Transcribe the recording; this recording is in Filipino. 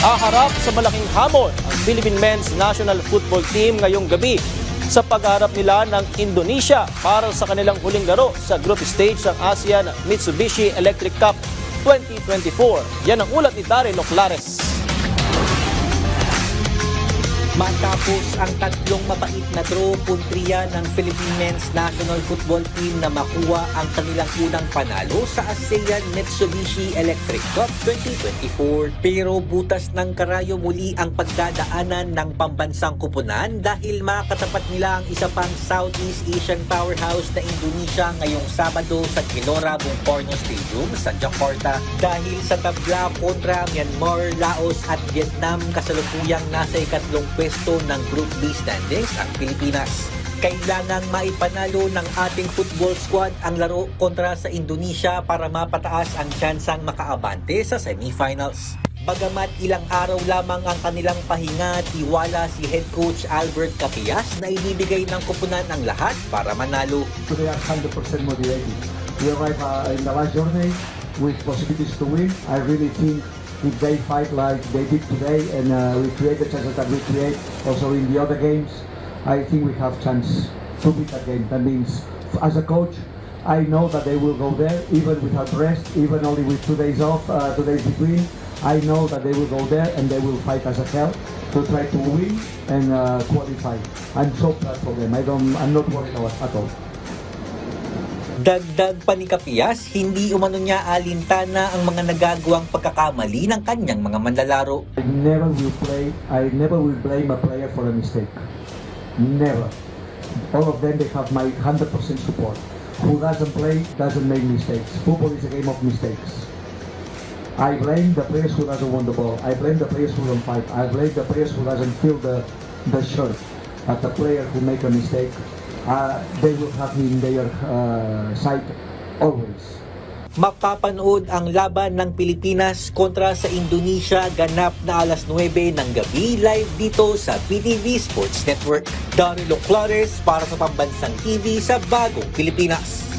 Haharap sa malaking hamon ang Philippine Men's National Football Team ngayong gabi sa pagharap nila ng Indonesia para sa kanilang huling laro sa group stage ng ASEAN Mitsubishi Electric Cup 2024. Yan ang ulat ni Daryl Oclares. Matapos ang tatlong mapait na draw, puntriya ng Philippine Men's National Football Team na makuha ang kanilang unang panalo sa ASEAN Mitsubishi Electric Cup 2024. Pero butas ng karayo muli ang pagdadaanan ng pambansang kupunan dahil makatapat nila ang isa pang Southeast Asian powerhouse na Indonesia ngayong Sabado sa Gelora Bung Karno Stadium sa Jakarta. Dahil sa tabla kontra Myanmar, Laos at Vietnam, kasalukuyang nasa ikatlong pwesto ng Group B standings ang Pilipinas. Kailangang maipanalo ng ating football squad ang laro kontra sa Indonesia para mapataas ang tsansang makaabante sa semifinals. Bagamat ilang araw lamang ang kanilang pahinga, tiwala si Head Coach Albert Capias na ibibigay ng kupunan ang lahat para manalo. They are 100% motivated. We arrive in the last journey with possibilities to win. I really think if they fight like they did today and we create the chances that we create also in the other games, I think we have chance to beat that game. That means, as a coach, I know that they will go there even without rest, even only with 2 days off, 2 days between. I know that they will go there and they will fight as a hell to try to win and qualify. I'm so proud for them. I'm not worried at all. Dagdag pa ni Capias, hindi umano niya alintana ang mga nagagawang pagkakamali ng kanyang mga manlalaro. I never will blame a player for a mistake. Never. All of them, they have my 100% support. Who doesn't play doesn't make mistakes. Football is a game of mistakes. I blame the players who doesn't want the ball. I blame the players who don't fight. I blame the players who doesn't feel the shirt. But the player who make a mistake, they will have me in their side always. Mapapanood ang laban ng Pilipinas kontra sa Indonesia ganap na alas 9 ng gabi live dito sa PTV Sports Network. Daryl Oclares para sa Pambansang TV sa Bagong Pilipinas.